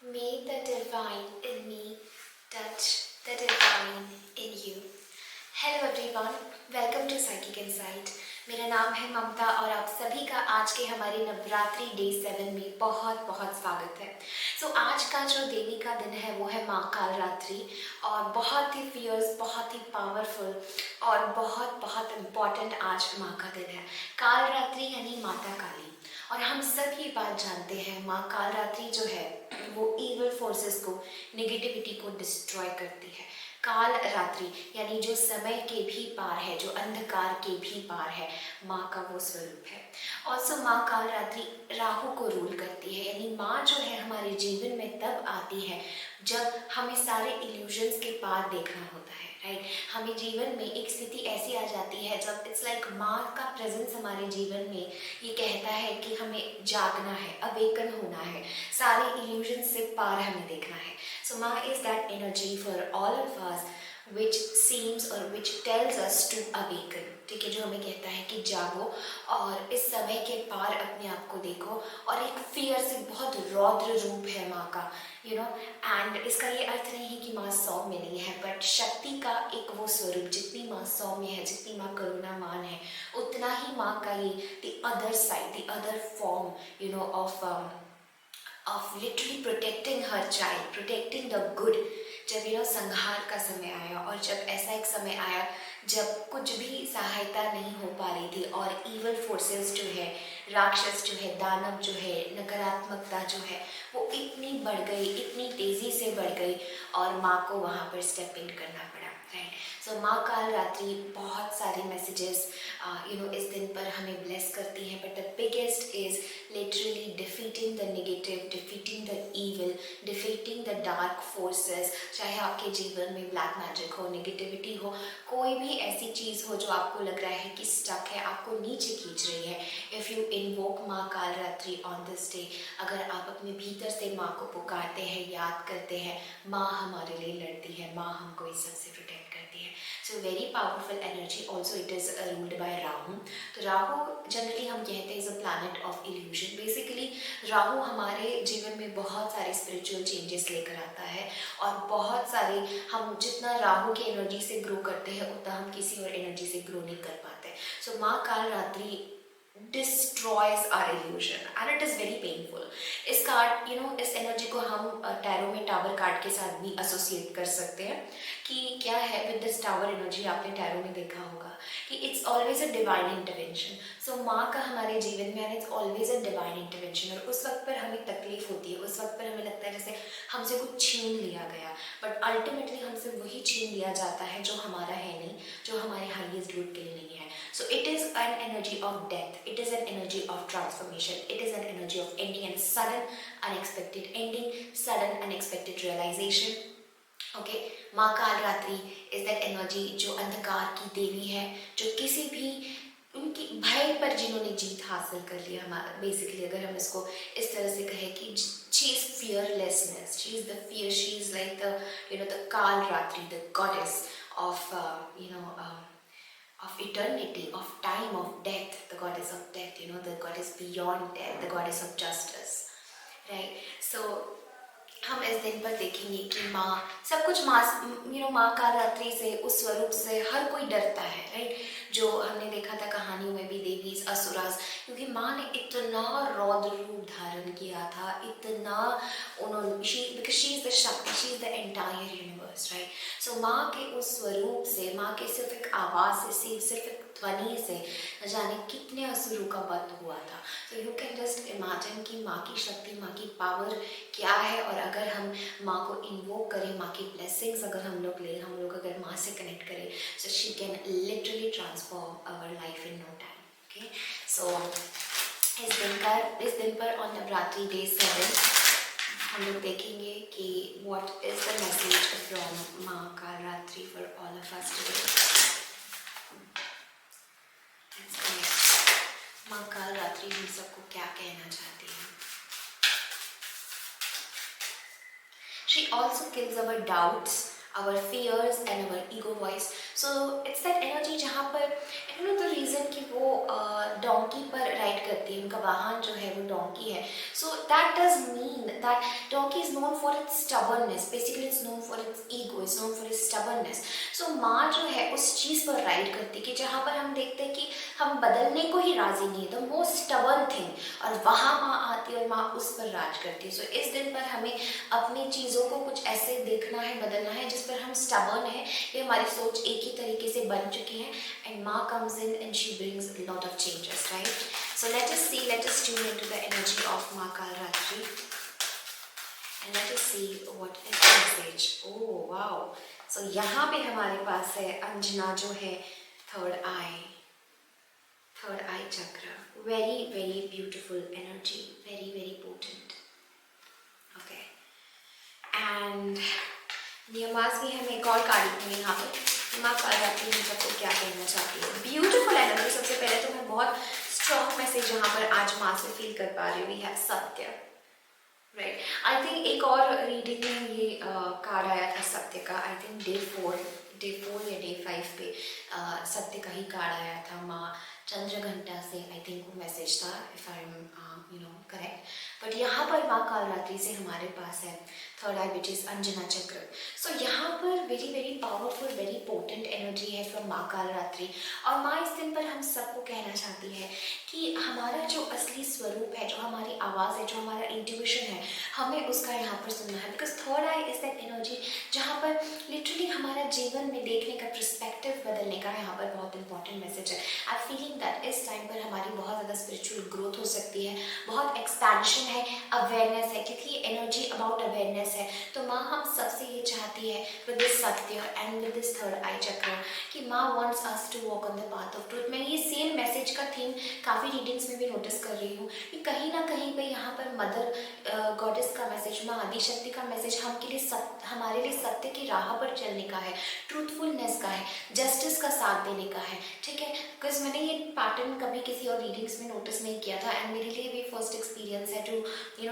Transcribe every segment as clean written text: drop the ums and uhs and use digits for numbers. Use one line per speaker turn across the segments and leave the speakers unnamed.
May the divine in me touch the divine in you. Hello everyone, welcome to psychic insight. मेरा नाम है ममता और आप सभी का आज के हमारे नवरात्रि डे 7 में बहुत बहुत स्वागत है। आज का जो देवी का दिन है वो है माँ काल रात्रि और बहुत ही फियर्स, बहुत ही पावरफुल और बहुत बहुत इम्पॉर्टेंट आज माँ का दिन है। काल रात्रि यानी माता काली। और हम सब ये बात जानते हैं माँ काल रात्रि जो है वो इविल फोर्सेस को, नेगेटिविटी को डिस्ट्रॉय करती है। काल रात्रि यानी जो समय के भी पार है, जो अंधकार के भी पार है, माँ का वो स्वरूप है। ऑल्सो माँ काल रात्रि राहु को रूल करती है, यानी माँ जो है हमारे जीवन में तब आती है जब हमें सारे इल्यूजन्स के पार देखना होता है, राइट। हमें जीवन में एक स्थिति ऐसी आ जाती है जब इट्स लाइक माँ का प्रेजेंस हमारे जीवन में ये कहता है कि हमें जागना है, अवेकन होना है, सारे इल्यूजन्स से पार हमें देखना है। So Ma is that energy for all of us which seems or which tells us to awaken, ठीक है, जो हमें कहता है कि जागो और इस समय के पार अपने आप को देखो। और एक फियर से बहुत रौद्र रूप है माँ का, एंड इसका ये अर्थ नहीं है कि माँ सौम्य नहीं है, बट शक्ति का एक वो स्वरूप, जितनी माँ सौम्य है, जितनी माँ करुणामान है, उतना ही माँ का ये the other side, the other form of literally protecting her child, protecting the good। जब संहार का समय आया और जब ऐसा एक समय आया जब कुछ भी सहायता नहीं हो पा रही थी और इवल फोर्सेस जो है, राक्षस जो है, दानव जो है, नकारात्मकता जो है वो इतनी बढ़ गई, इतनी तेज़ी से बढ़ गई और माँ को वहाँ पर स्टेप इन करना पड़ा, राइट। सो माँ काल रात्रि बहुत सारे मैसेजेस इस दिन पर हमें ब्लेस करती हैं, but the biggest is literally defeating the negative, defeating the evil, defeating the dark forces। चाहे आपके जीवन में ब्लैक मैजिक हो, नेगेटिविटी हो, कोई भी ऐसी चीज़ हो जो आपको लग रहा है कि स्टक है, आपको नीचे खींच रही है, इफ़ यू इन्वोक माँ काल रात्रि ऑन दिस डे, अगर आप अपने भीतर से माँ को पुकारते हैं, याद करते हैं, माँ हमारे लिए लड़ती है, माँ हमको इस सब से प्रोटेक्ट करती है। So very powerful energy. Also it is ruled by Rahu. तो राहु जनरली हम कहते हैं is a planet of illusion. Basically Rahu हमारे जीवन में बहुत सारे स्पिरिचुअल चेंजेस लेकर आता है और बहुत सारे, हम जितना राहु की एनर्जी से ग्रो करते हैं उतना हम किसी और एनर्जी से ग्रो नहीं कर पाते। सो माँ काल रात्रि destroys our illusion and it is very painful। इस कार्ड इस एनर्जी को हम टैरो में टावर कार्ड के साथ भी एसोसिएट कर सकते हैं कि क्या है विद दिस टावर एनर्जी। आपने टैरो में देखा होगा कि it's always a divine intervention. So माँ का हमारे जीवन में and it's always a divine intervention. और उस वक्त पर हमें तकलीफ होती है, उस वक्त पर हमें लगता है जैसे हमसे कुछ छीन लिया गया, बट अल्टीमेटली हमसे वही छीन लिया जाता है जो हमारा है नहीं, जो हमारे हाईएस्ट गुड के लिए नहीं है। So it is an energy of death, it is an energy of transformation, it is an energy of ending and sudden unexpected ending, sudden unexpected realization। Okay, माँ काल रात्रि इज दैट एनर्जी जो अंधकार की देवी है, जो किसी भी उनकी भय पर जिन्होंने जीत हासिल कर लिया। हमारा बेसिकली अगर हम इसको इस तरह से कहें कि she is fearlessness, she is the fear, she is like the the काल रात्रि, the goddess of of eternity, of time, of death, the goddess of death, the goddess beyond death, the goddess of justice, right? So हम इस दिन पर देखेंगे कि माँ सब कुछ, माँ काल रात्रि से, उस स्वरूप से हर कोई डरता है, राइट। जो हमने देखा था कहानियों में भी, देवीज, असुरास, क्योंकि माँ ने इतना रौद्र रूप धारण किया था, इतना उन्होंने, because she is the Shakti, she is the entire universe, right. So माँ के उस स्वरूप से, माँ के सिर्फ एक आवाज़ से, सिर्फ एक ध्वनि से न जाने कितने असुरों का वध हुआ था। तो यू कैन जस्ट इमेजिन कि माँ की शक्ति, माँ की पावर क्या है। और अगर हम माँ को इन्वोक करें, माँ की ब्लेसिंग्स अगर हम लोग अगर माँ से कनेक्ट करें, so she can literally transform our life in no time. Okay, so इस दिन पर ऑन नवरात्रि डे 7 हम लोग देखेंगे कि what is the message from माँ काल रात्रि for all of us today. माँ काल रात्रि हम सबको क्या कहना चाहती है। She also kills our doubts, our fears and our ego voice। So it's that energy जहाँ पर I don't know the reason कि वो डोंकी पर राइड करती है, उनका वाहन जो है वो डोंकी है. So that does mean that donkey is known for its stubbornness, basically it's known for its ego, it's known for its stubbornness. So माँ जो है उस चीज़ पर राइड करती है कि जहाँ पर हम देखते हैं कि हम बदलने को ही राजी नहीं है, द मोस्ट स्टबर्न थिंग, और वहाँ माँ आती है और माँ उस पर राज करती है. सो इस दिन पर हमें अपनी चीज़ों को कुछ ऐसे देखना है, बदलना है जिस पर हम स्टबर्न है, ये हमारी सोच एक ही तरीके से बन चुकी है. And Maa comes in and she brings lot of changes, right? So let us see, let us tune into the energy of Maa Kalratri and let us see what is the message. Oh wow. So यहाँ पे हमारे पास है अंजना जो है third eye chakra. Very very beautiful energy, very very potent. Okay, and नियमास भी हम एक और कार्ड लेंगे यहाँ पर. माँ कालरात्रि हम सबको क्या कहना चाहती है. Beautiful energy. सबसे पहले तो मैं बहुत स्ट्रॉन्ग मैसेज यहाँ पर आज माँ से फील कर पा रही हूँ. वी हैव सत्य, राइट? आई थिंक एक और रीडिंग में ये कार्ड आया था सत्य का. आई थिंक डे 4 या डे 5 पे सत्य का ही कार्ड आया था. माँ चंद्रघंटा से आई थिंक वो मैसेज था, if I am correct. But यहाँ पर माँ कालरात्रि से हमारे पास है third I which is Anjana चक्र. सो यहाँ पर very very powerful, very potent energy है फ्रॉम माँ कालरात्रि. और माँ इस दिन पर हम सबको कहना चाहती है कि हमारा जो असली स्वरूप है, जो हमारी आवाज़ है, जो हमारा इंट्यूशन है, हमें उसका यहाँ पर सुनना है. Because third eye is that energy जहाँ पर लिटरली हमारा जीवन में देखने का पर्सपेक्टिव बदलने का यहाँ पर बहुत इंपॉर्टेंट मैसेज है. आई एम फीलिंग दैट इस टाइम पर हमारी बहुत ज़्यादा स्पिरिचुअल ग्रोथ हो सकती है, बहुत एक्सपेंशन है, अवेयरनेस है, क्योंकि ये एनर्जी अबाउट अवेयरनेस है. तो माँ हम सबसे ये चाहती है विद दिस सत्य and with this third eye chakra कि Maa wants us to walk on the path of truth. मैं ये सेम मैसेज का थीम काफ़ी रीडिंग्स में भी नोटिस कर रही हूँ कि कहीं ना कहीं पे यहाँ पर मदर गॉडेस का मैसेज, माँ आदिशक्ति का मैसेज हमारे लिए सत्य की राह पर चलने का है, ट्रूथफुलनेस का है, जस्टिस का साथ देने का है. ठीक है, बिकॉज मैंने ये पैटर्न कभी किसी और रीडिंग्स में नोटिस नहीं किया था. एंड मेरे लिए भी फर्स्ट एक्सपीरियंस है to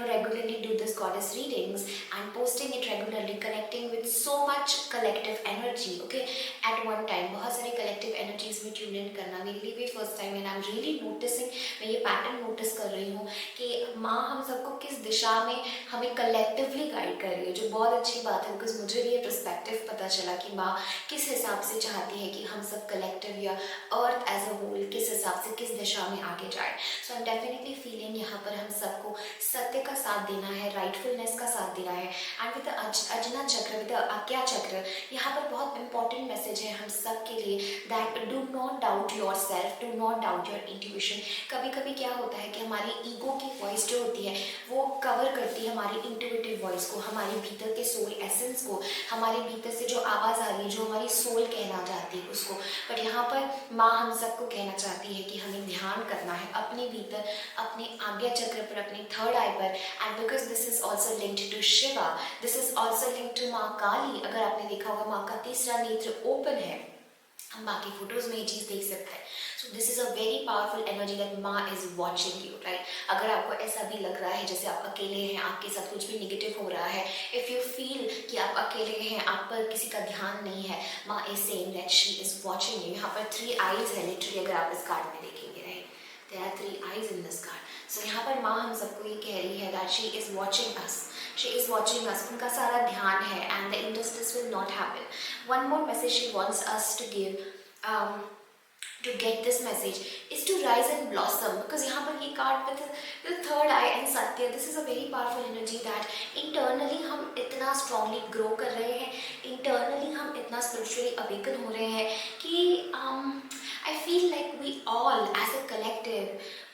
regularly do this goddess readings and posting it regularly, connecting with so much collective energy, okay, at one time. बहुत सारे collective energies में tune in करना मेरे लिए भी first time and I'm really noticing, मैं ये pattern notice कर रही हूँ कि माँ हम सबको किस दिशा में हमें collectively guide कर रही है, जो बहुत अच्छी बात है. बिकॉज मुझे भी ये perspective पता चला कि माँ किस हिसाब से चाहती है कि हम सब collective या अर्थ एज अ होल किस हिसाब से, किस दिशा में आगे जाए. सो आई एम डेफिनेटली फीलिंग यहाँ पर हम सबको सत्य का साथ देना है, राइटफुलनेस का साथ देना है. एंड विद अंजना चक्र, विद आज्ञा चक्र, यहाँ पर बहुत इंपॉर्टेंट मैसेज है हम सब के लिए that do not doubt your self, do not doubt your intuition. कभी कभी क्या होता है कि हमारी ईगो की वॉइस जो होती है वो कवर करती है हमारी इंट्यूटिव वॉइस को, हमारे भीतर के सोल एसेंस को, हमारे भीतर से जो आवाज़ आ रही है, जो हमारी सोल कहना चाहती है उसको. बट यहाँ पर माँ हम सबको कहना चाहती है कि हमें ध्यान करना है अपने भीतर, अपने आज्ञा चक्र पर, अपने थर्ड आई पर. And because this is also linked to Shiva, this is also linked to Maa Kali. अगर आपने देखा होगा माँ का तीसरा नेत्र ओपन है, हम बाकी फोटोज में ये चीज़ देख सकते हैं. So this is a very powerful energy that माँ इज वॉचिंग यू, राइट? अगर आपको ऐसा भी लग रहा है जैसे आप अकेले हैं, आपके साथ कुछ भी निगेटिव हो रहा है, इफ़ यू फील कि आप अकेले हैं, आप पर किसी का ध्यान नहीं है, माँ is saying that she is watching you. यहाँ पर 3 आईज है लिटरली, अगर आप इस कार्ड में देखेंगे, right? There are 3 eyes in this card. So यहाँ पर माँ हम सबको ये कह रही है that she is watching us, she is watching us. उनका सारा ध्यान है and the injustice will not happen. One more message she wants us to give, to get this message is to rise and blossom. Because यहाँ पर ये card with the third eye and Satya, this is a very powerful energy that internally हम इतना strongly grow कर रहे हैं, internally हम इतना spiritually awaken हो रहे हैं कि I feel like we all as a collective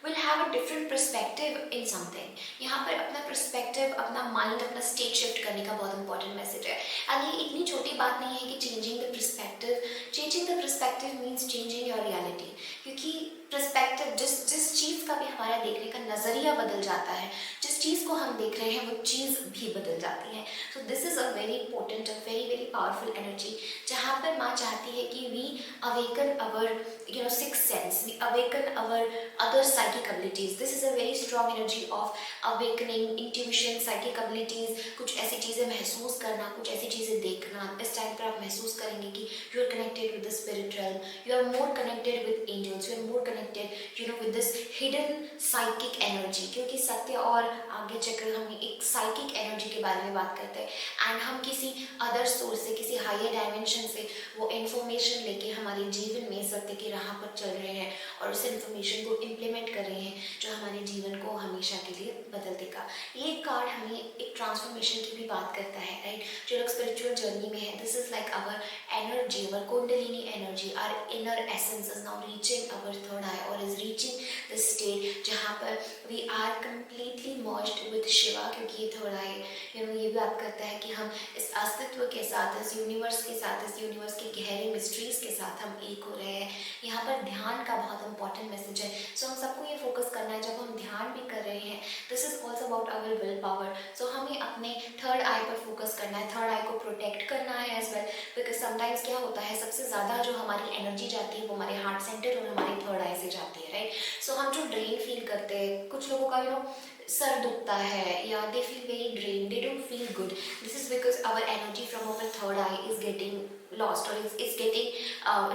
will have a different perspective in something. यहाँ पर अपना perspective, अपना mind, अपना state shift करने का बहुत important message है. और ये इतनी छोटी बात नहीं है कि changing the perspective means changing your reality. क्योंकि पर्सपेक्टिव, जिस जिस चीज़ का भी हमारा देखने का नज़रिया बदल जाता है, जिस चीज़ को हम देख रहे हैं वो चीज़ भी बदल जाती है। So this is a very important, a very very powerful energy, जहाँ पर माँ चाहती है कि we awaken our six sense, we awaken our other psychic abilities. This is a very strong energy of awakening, intuition, psychic abilities. कुछ ऐसी चीज़ें महसूस करना, कुछ ऐसी चीज़ें देखना। इस टाइम पर आप महसूस करेंगे कि you are connected with the spirit realm, you are more connected with angels, you are more connected with this hidden psychic energy, क्योंकि सत्य और आज्ञा चक्र हमें एक साइकिक एनर्जी के बारे में बात करते हैं एंड हम किसी अदर सोर्स से, किसी हायर डायमेंशन से वो इन्फॉर्मेशन लेके हमारे जीवन में सत्य की राह पर चल रहे हैं और उस इन्फॉर्मेशन को इम्प्लीमेंट कर रहे हैं जो हमारे जीवन को हमेशा के लिए बदल देगा। ये कार्ड हमें एक ट्रांसफॉर्मेशन की भी बात करता है, राइट। जो लोग स्पिरिचुअल जर्नी में है, this is like our energy, our kundalini energy, our inner essence is now reaching our third eye or is reaching the state जहाँ पर we are completely merged with Shiva, क्योंकि ये third आई ये बात करता है कि हम इस अस्तित्व के साथ, इस यूनिवर्स के साथ, इस यूनिवर्स के गहरे मिस्ट्रीज के साथ हम एक हो रहे हैं। यहाँ पर ध्यान का बहुत इंपॉर्टेंट मैसेज है। सो हम सबको ये फोकस करना है जब हम ध्यान भी कर रहे हैं। This is also about our will power. So हमें अपने थर्ड आई पर फोकस करना है, थर्ड आई को प्रोटेक्ट करना है एज वेल, बिकॉज समटाइम्स क्या होता है, सबसे ज़्यादा जो हमारी एनर्जी जाती है वो हमारे हार्ट सेंटर और हमारी थर्ड आई से जाती है, राइट। सो हम जो ड्रेन फील करते हैं, कुछ लोगों का सर दुखता है या they feel very drain, they don't feel good, this is because our energy from our third eye is getting lost or is getting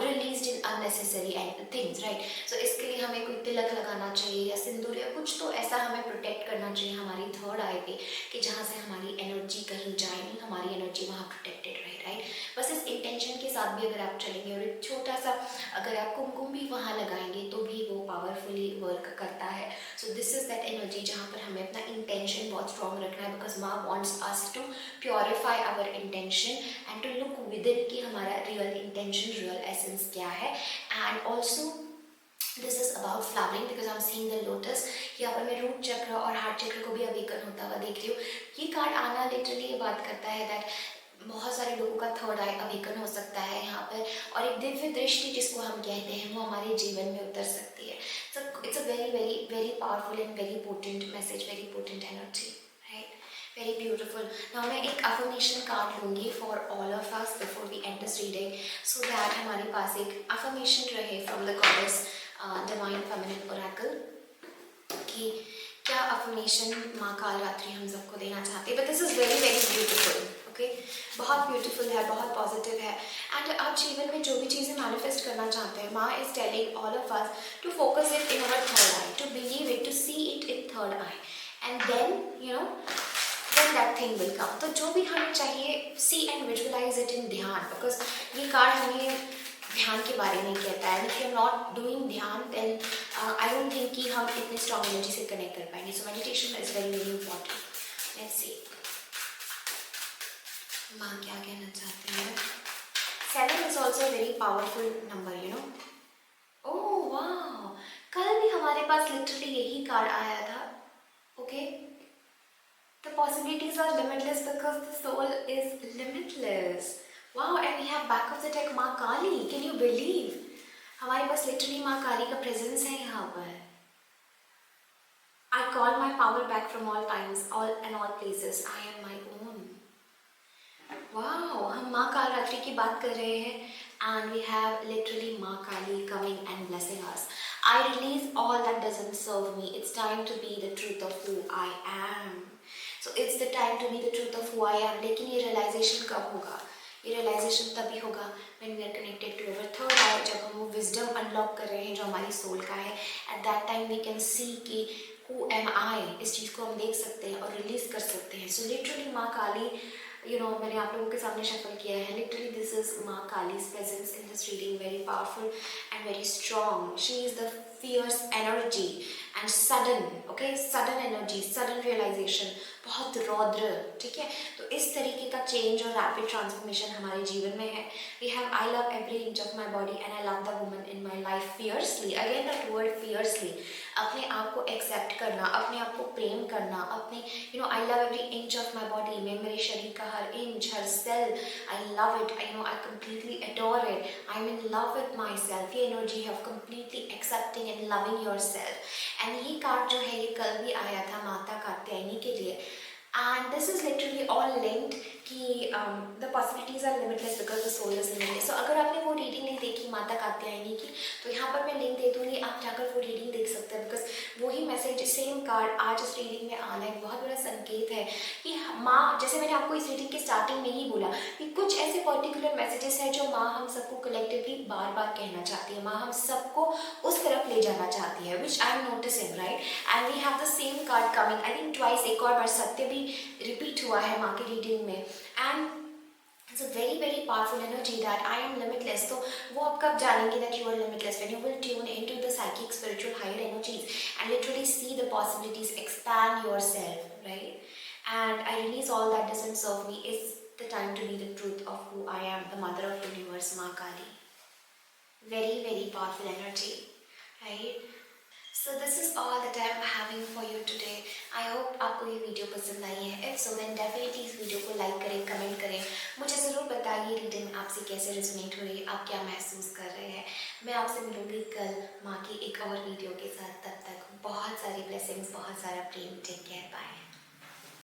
released in unnecessary things, right? So इसके लिए हमें कोई तिलक लगाना चाहिए या सिंदूर या कुछ तो ऐसा हमें प्रोटेक्ट करना चाहिए हमारी थर्ड आई पे कि जहाँ से हमारी एनर्जी कहीं जाए नहीं, हमारी एनर्जी वहाँ प्रोटेक्टेड रहे, राइट। बस इस इंटेंशन के साथ भी अगर आप चलेंगे और एक छोटा सा अगर आप कुमकुम भी वहाँ लगाएंगे तो भी वो पावरफुली वर्क करता है। So this is that energy जहाँ पर हमें अपना इंटेंशन बहुत स्ट्रॉन्ग रखना है, because Maa wants us to purify our intention and to look within कि हमारा रियल इंटेंशन, रियल एसेंस क्या है। And also this is about flowering, because I am seeing the lotus. यहाँ पर मैं रूट चक्र और हार्ट चक्र को भी अवेकन होता हुआ देख रही हूँ। ये कार्ड आना लिटरली ये बात करता है दैट बहुत सारे लोगों का थर्ड आई अवेकन हो सकता है यहाँ पर, और एक दिव्य दृष्टि जिसको हम कहते हैं वो हमारे जीवन में उतर सकती है। So it's a very very very powerful and very potent message, very potent energy, right, very beautiful. Now मैं एक अफर्मेशन कार्ड लूँगी for all of us before we end this reading, so that हमारे पास एक affirmation रहे from the goddess divine feminine oracle कि क्या affirmation माँ काल रात्रि हम सबको देना चाहते हैं। But this is very very beautiful, okay, बहुत ब्यूटीफुल है, बहुत पॉजिटिव है। एंड आप जीवन में जो भी चीज़ें मैनिफेस्ट करना चाहते हैं, Maa is telling all of us to focus it in our third eye, to believe it, to see it in third eye, and then that thing will come। तो जो भी हमें चाहिए, see and visualize it in ध्यान, because ये card हमें ध्यान के बारे में कहता है। if you are not doing ध्यान then I don't think कि हम इतने strong energy से connect कर पाएंगे। so meditation is very very important। let's see माँ क्या कहना चाहते हैं। 7 is also a very powerful number, oh wow, कल भी हमारे पास literally यही कार्ड आया था, okay। The possibilities are limitless because the soul is limitless. Wow, and we have back of the deck माँ काली. Can you believe? हमारे पास literally माँ काली का presence है यहाँ पर। I call my power back from all times, all and all places. I am my own. Wow, हम माँ काल रात्रि की बात कर रहे हैं, and we have literally माँ काली coming and blessing us. I release all that doesn't serve me. It's time to be the truth of who I am. So it's the time to be the truth of who I am। लेकिन ये realization कब होगा? ये realization तभी होगा when we are connected to our third eye, जब हम वो wisdom unlock कर रहे हैं जो हमारी soul का है। At that time we can see कि who am I, इस चीज़ को हम देख सकते हैं और release कर सकते हैं। So literally माँ काली, मैंने आप लोगों के सामने शफल किया है। Literally this is माँ काली's presence in this reading, very powerful and very strong। She is the fierce energy and sudden, okay, sudden energy, sudden realization, बहुत रौद्र, ठीक है। तो इस तरीके का चेंज और रैपिड ट्रांसफॉर्मेशन हमारे जीवन में है। We have I love every inch of my body and I love the woman in my life fiercely. Again that word fiercely, अपने आप को एक्सेप्ट करना, अपने आप को प्रेम करना, अपने आई love every inch of my body, मैं मेरे शरीर का हर inch image, her cell, I love it. I completely adore it. I'm in love with myself. ये energy of completely accepting and loving yourself. And ये कार्ड जो है ये कल भी आया था माता कात्यायनी के लिए. And this is literally all linked कि the possibilities are limitless because the soul is limitless. So अगर आपने वो रीडिंग नहीं देखी माता कात्यायनी की तो यहाँ पर मैं लिंक दे दूँगी, आप जाकर वो रीडिंग देख सकते हैं. बिकॉज वही मैसेज सेम कार्ड आज इस रीडिंग में आना एक बहुत बड़ा संकेत है कि माँ, जैसे मैंने आपको इस रीडिंग के स्टार्टिंग में ही बोला कि कुछ ऐसे पर्टिकुलर मैसेजेस हैं जो माँ हम सबको कलेक्टिवली बार बार कहना चाहती है. माँ हम सबको उस तरफ ले जाना चाहती है, which I am noticing, right. And we have the same card coming, I think twice, एक और बार सत्य भी रिपीट हुआ है माँ की रीडिंग में. And it's a very very powerful energy that I am limitless. तो वो आप कब जानेंगे that you are limitless? When you will tune into the psychic spiritual higher energies and literally see the possibilities, expand yourself, right. And I release all that doesn't serve me. It's the time to be the truth of who I am, the mother of universe, Maa Kali. Very very powerful energy, right? So this is all that I am having for you today. I hope आपको ये video पसंद आई है. If so then definitely इस video को like करें, comment करें. मुझे ज़रूर बताइए रीडिंग आपसे कैसे रेजोनेट हो रही है, आप क्या महसूस कर रहे हैं. मैं आपसे मिलूंगी कल माँ की एक और वीडियो के साथ. तब तक बहुत सारी ब्लेसिंग्स, बहुत सारा प्रेम. Take care, bye.